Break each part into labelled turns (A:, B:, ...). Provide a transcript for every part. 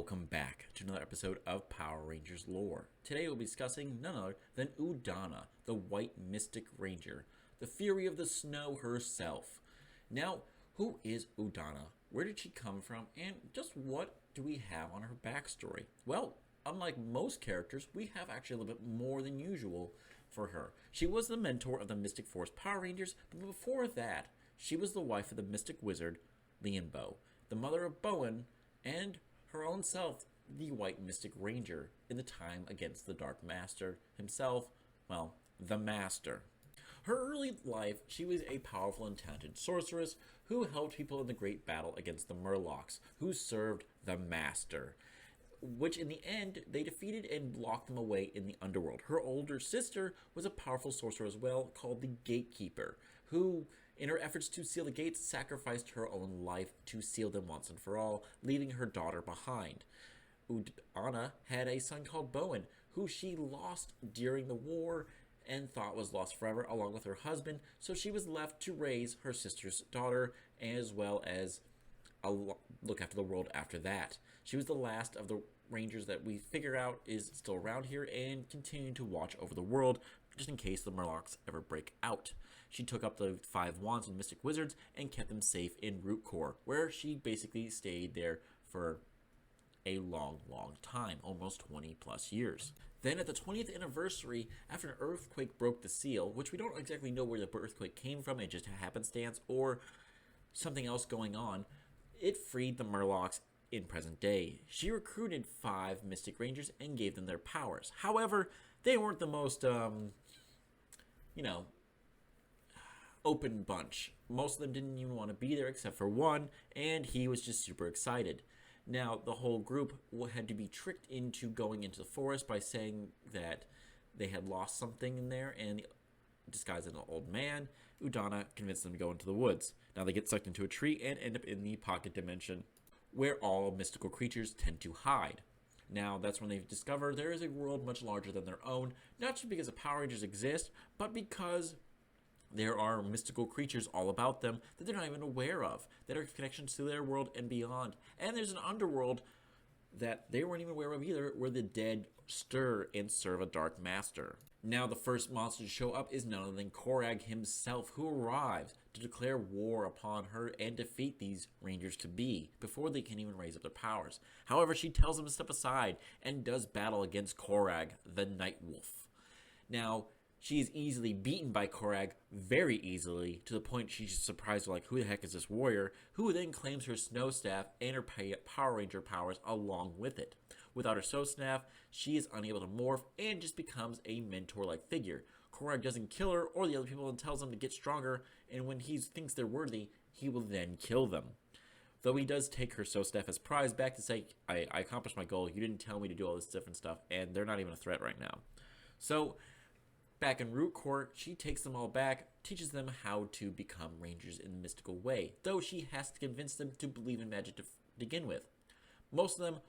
A: welcome back to another episode of Power Rangers Lore. Today we'll be discussing none other than Udonna, the White Mystic Ranger, the Fury of the Snow herself. Now, who is Udonna? Where did she come from? And just what do we have on her backstory? Well, unlike most characters, we have actually a little bit more than usual for her. She was the mentor of the Mystic Force Power Rangers, but before that, she was the wife of the Mystic Wizard, Leonbo, the mother of Bowen, and her own self, the White Mystic Ranger, in the time against the Dark Master himself, well, the Master. Her early life, she was a powerful and talented sorceress who helped people in the great battle against the Murlocs, who served the Master, which in the end, they defeated and locked them away in the underworld. Her older sister was a powerful sorcerer as well, called the Gatekeeper, who, in her efforts to seal the gates, sacrificed her own life to seal them once and for all, leaving her daughter behind. Udonna had a son called Bowen, who she lost during the war and thought was lost forever, along with her husband, so she was left to raise her sister's daughter, as well as look after the world after that. She was the last of the Rangers that we figure out is still around here and continuing to watch over the world, just in case the Murlocs ever break out. She took up the 5 wands and Mystic Wizards and kept them safe in Root Core, where she basically stayed there for a long time, almost 20 plus years. Then at the 20th anniversary, after an earthquake broke the seal, which we don't exactly know where the earthquake came from, it just happenstance or something else going on, it freed the Murlocs in present day. She recruited 5 Mystic Rangers and gave them their powers. However, they weren't the most, open bunch. Most of them didn't even want to be there except for one, and he was just super excited. Now, the whole group had to be tricked into going into the forest by saying that they had lost something in there, and disguised as an old man, Udonna convinced them to go into the woods. Now they get sucked into a tree and end up in the pocket dimension, where all mystical creatures tend to hide. Now, that's when they discover there is a world much larger than their own, not just because the Power Rangers exist, but because there are mystical creatures all about them that they're not even aware of, that are connections to their world and beyond. And there's an underworld that they weren't even aware of either, where the dead stir and serve a Dark Master. Now, the first monster to show up is none other than Korag himself, who arrives to declare war upon her and defeat these Rangers to be, before they can even raise up their powers. However, she tells them to step aside and does battle against Korag, the Night Wolf. Now, she is easily beaten by Korag, very easily, to the point she's just surprised, like, who the heck is this warrior, who then claims her snow staff and her Power Ranger powers along with it. Without her snow staff, she is unable to morph and just becomes a mentor-like figure. Korag doesn't kill her or the other people and tells them to get stronger, and when he thinks they're worthy, he will then kill them. Though he does take her snow staff as prize back to say, I accomplished my goal, you didn't tell me to do all this different stuff, and they're not even a threat right now. So, back in Root Core, she takes them all back, teaches them how to become Rangers in a mystical way, though she has to convince them to believe in magic to begin with. Most of them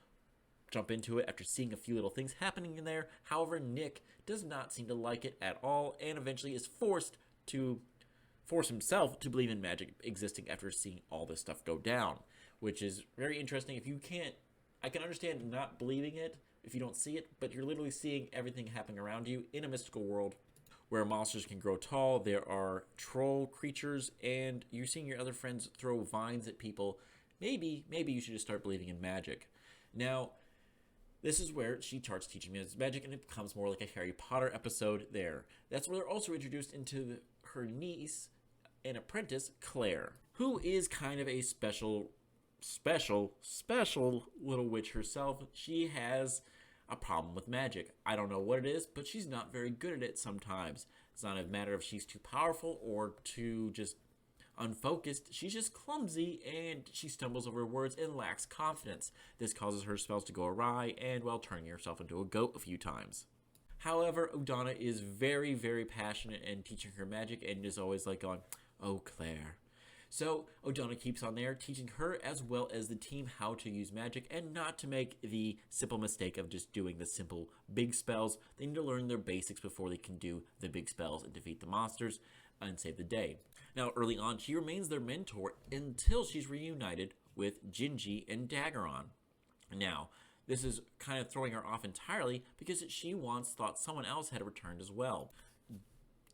A: jump into it after seeing a few little things happening in there. However, Nick does not seem to like it at all, and eventually is force himself to believe in magic existing after seeing all this stuff go down, which is very interesting. I can understand not believing it if you don't see it, but you're literally seeing everything happening around you in a mystical world where monsters can grow tall, there are troll creatures, and you're seeing your other friends throw vines at people. Maybe you should just start believing in magic. Now, this is where she starts teaching me magic, and it becomes more like a Harry Potter episode there. That's where they're also introduced into her niece and apprentice, Claire, who is kind of a special little witch herself. She has a problem with magic. I don't know what it is, but she's not very good at it sometimes. It's not a matter of she's too powerful or too just unfocused. She's just clumsy, and she stumbles over words and lacks confidence. This causes her spells to go awry, and while turning herself into a goat a few times. However, Udonna is very, very passionate in teaching her magic, and is always like going, "Oh, Claire." So Udonna keeps on there, teaching her as well as the team how to use magic and not to make the simple mistake of just doing the simple big spells. They need to learn their basics before they can do the big spells and defeat the monsters and save the day. Now, early on, she remains their mentor until she's reunited with Gingy and Daggeron. Now, This is kind of throwing her off entirely because she once thought someone else had returned as well.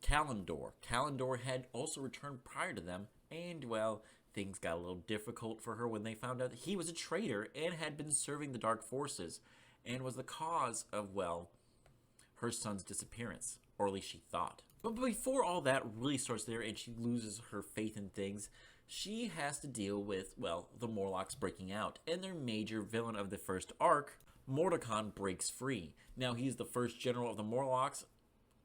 A: Kalendor had also returned prior to them, and, well, things got a little difficult for her when they found out that he was a traitor and had been serving the dark forces and was the cause of, well, her son's disappearance, or at least she thought. But before all that really starts there and she loses her faith in things, she has to deal with, well, the Morlocks breaking out, and their major villain of the first arc, Mordecon, breaks free. Now, he's the first general of the Morlocks,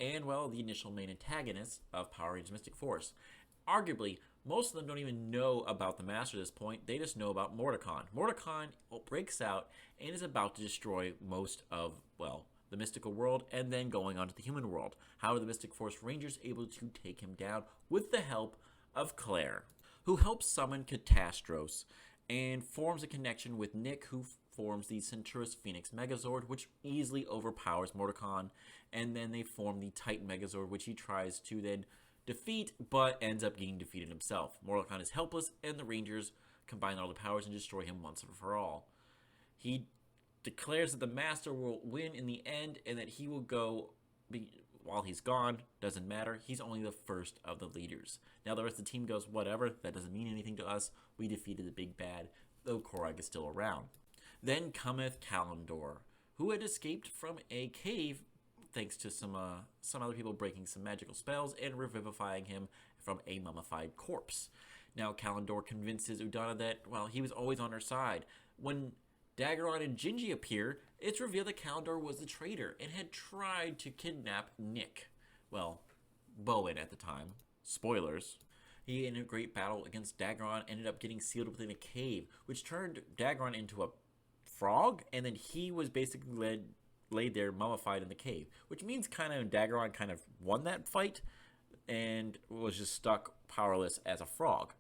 A: and, well, the initial main antagonist of Power Rangers Mystic Force. Arguably, most of them don't even know about the Master at this point, they just know about Mordecon. Mordecon breaks out and is about to destroy most of, well, the mystical world, and then going on to the human world. How are the Mystic Force Rangers able to take him down with the help of Claire, who helps summon Catastros and forms a connection with Nick, who forms the Centaurus Phoenix Megazord, which easily overpowers Mordecon, and then they form the Titan Megazord, which he tries to then defeat, but ends up getting defeated himself. Mordecon is helpless, and the Rangers combine all the powers and destroy him once and for all. He declares that the Master will win in the end, and that he will go while he's gone. Doesn't matter. He's only the first of the leaders. Now the rest of the team goes, whatever. That doesn't mean anything to us. We defeated the big bad, though Korag is still around. Then cometh Kalendor, who had escaped from a cave thanks to some other people breaking some magical spells and revivifying him from a mummified corpse. Now Kalendor convinces Udonna that, well, he was always on her side. When Daggeron and Gingy appear, it's revealed that Kalendor was the traitor and had tried to kidnap Nick. Well, Bowen at the time. Spoilers. He, in a great battle against Daggeron, ended up getting sealed within a cave, which turned Daggeron into a frog, and then he was basically laid there mummified in the cave, which means kind of Daggeron kind of won that fight and was just stuck powerless as a frog,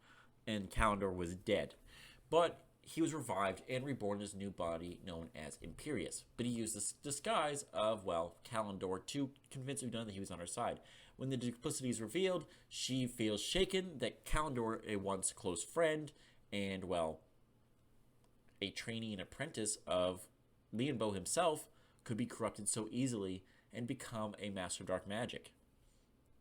A: and Kalendor was dead. But he was revived and reborn in his new body known as Imperius. But he used this disguise of, well, Kalendor to convince Udonna that he was on her side. When the duplicity is revealed, she feels shaken that Kalendor, a once close friend and, well, a trainee and apprentice of Lianbo himself, could be corrupted so easily and become a master of dark magic.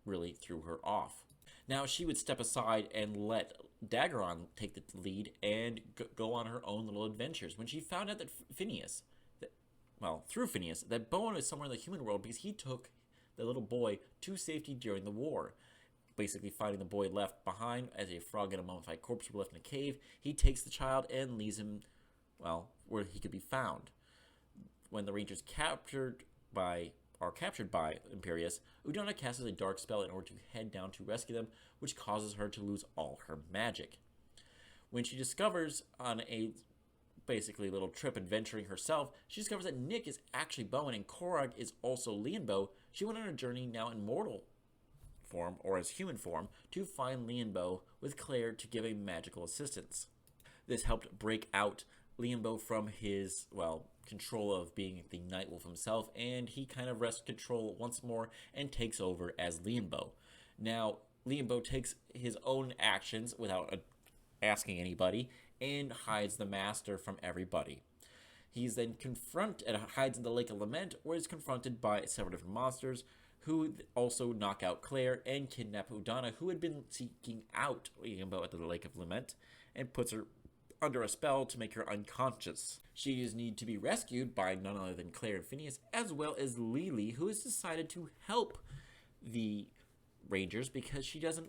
A: Really threw her off. Now she would step aside and let Daggeron take the lead and go on her own little adventures. When she found out that through Phineas, that Bowen is somewhere in the human world because he took the little boy to safety during the war. Basically finding the boy left behind as a frog and a mummified corpse were left in a cave, he takes the child and leaves him, well, where he could be found. When the Rangers captured by Imperius, Udonna casts a dark spell in order to head down to rescue them, which causes her to lose all her magic. When she discovers on a basically little trip adventuring herself, she discovers that Nick is actually Bowen and Korag is also Lianbo. She went on a journey now in mortal form, or as human form, to find Lianbo with Claire to give a magical assistance. This helped break out Lianbo from his, well, control of being the Night Wolf himself, and he kind of wrests control once more and takes over as Lianbo. Now, Lianbo takes his own actions without asking anybody and hides the Master from everybody. He's then hides in the Lake of Lament, where he's confronted by several different monsters who also knock out Claire and kidnap Udonna, who had been seeking out Lianbo at the Lake of Lament, and puts her under a spell to make her unconscious. She is needed to be rescued by none other than Claire and Phineas, as well as Lily, who has decided to help the Rangers because she doesn't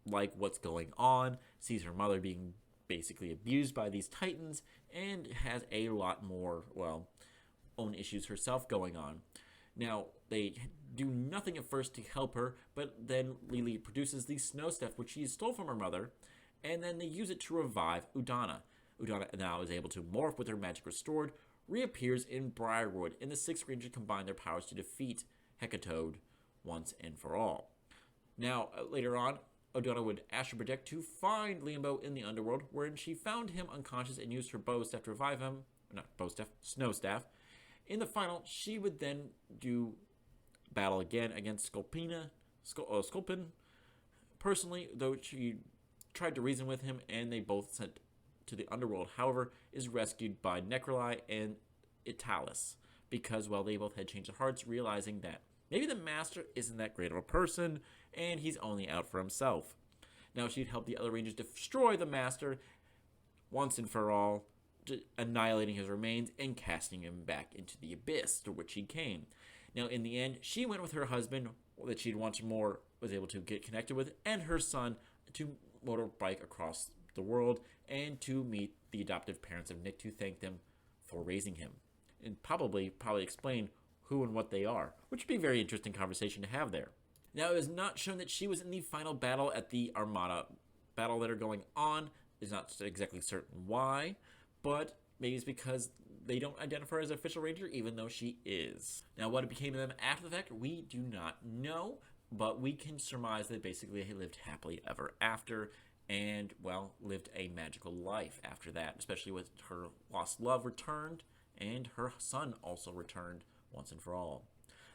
A: like what's going on, sees her mother being basically abused by these Titans, and has a lot more, well, own issues herself going on. Now, they do nothing at first to help her, but then Lily produces the snow staff, which she stole from her mother, and then they use it to revive Udonna. Udonna now is able to morph with her magic restored, reappears in Briarwood, and the six Rangers combine their powers to defeat Hecatoad once and for all. Now, later on, Udonna would astral project to find Lianbo in the underworld, wherein she found him unconscious and used her bow staff to revive him. Snow staff. In the final, she would then do battle again against Sculpin. Personally, though she tried to reason with him, and they both sent to the underworld. However, is rescued by Necroli and Italis because, well, they both had changed their hearts, realizing that maybe the Master isn't that great of a person and he's only out for himself. Now she'd help the other Rangers destroy the Master once and for all, annihilating his remains and casting him back into the abyss to which he came. Now, in the end, she went with her husband that she'd once more was able to get connected with, and her son to motorbike across the world and to meet the adoptive parents of Nick to thank them for raising him, and probably explain who and what they are, which would be a very interesting conversation to have there. Now, it is not shown that she was in the final battle at the Armada battle that are going on. It's not exactly certain why, but maybe it's because they don't identify her as an official ranger, even though she is. Now, what became of them after the fact, we do not know, but we can surmise that basically they lived happily ever after and, well, lived a magical life after that, especially with her lost love returned and her son also returned once and for all.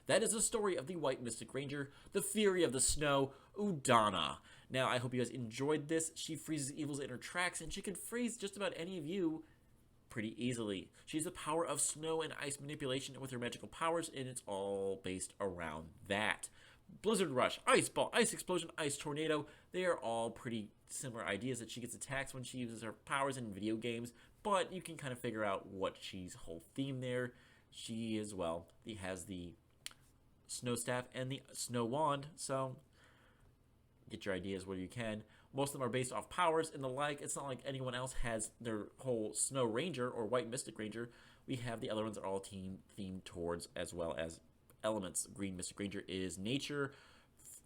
A: That is the story of the White Mystic Ranger, the Fury of the Snow, Udonna. Now, I hope you guys enjoyed this. She freezes evils in her tracks, and she can freeze just about any of you pretty easily. She has the power of snow and ice manipulation with her magical powers, and it's all based around that. Blizzard Rush, Ice Ball, Ice Explosion, Ice Tornado, they are all pretty similar ideas that she gets attacks when she uses her powers in video games, but you can kind of figure out what she's whole theme there. She as well, he has the Snow Staff and the Snow Wand, so get your ideas where you can. Most of them are based off powers and the like. It's not like anyone else has their whole Snow Ranger or White Mystic Ranger. We have the other ones that are all themed towards as well as elements. Green Mystic Ranger is nature,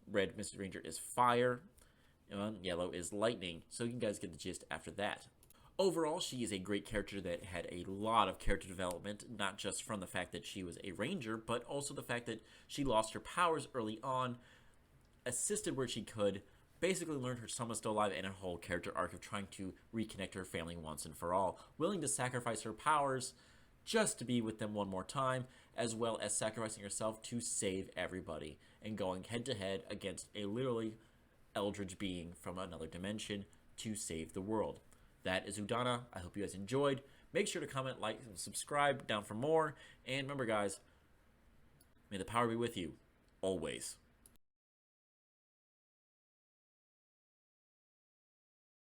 A: red Mystic Ranger is fire, and yellow is lightning. So you guys get the gist after that. Overall, she is a great character that had a lot of character development, not just from the fact that she was a ranger, but also the fact that she lost her powers early on, assisted where she could, basically learned her son was still alive, and a whole character arc of trying to reconnect her family once and for all, willing to sacrifice her powers just to be with them one more time, as well as sacrificing herself to save everybody, and going head-to-head against a literally eldritch being from another dimension to save the world. That is Udonna. I hope you guys enjoyed. Make sure to comment, like, and subscribe down for more. And remember, guys, may the power be with you always.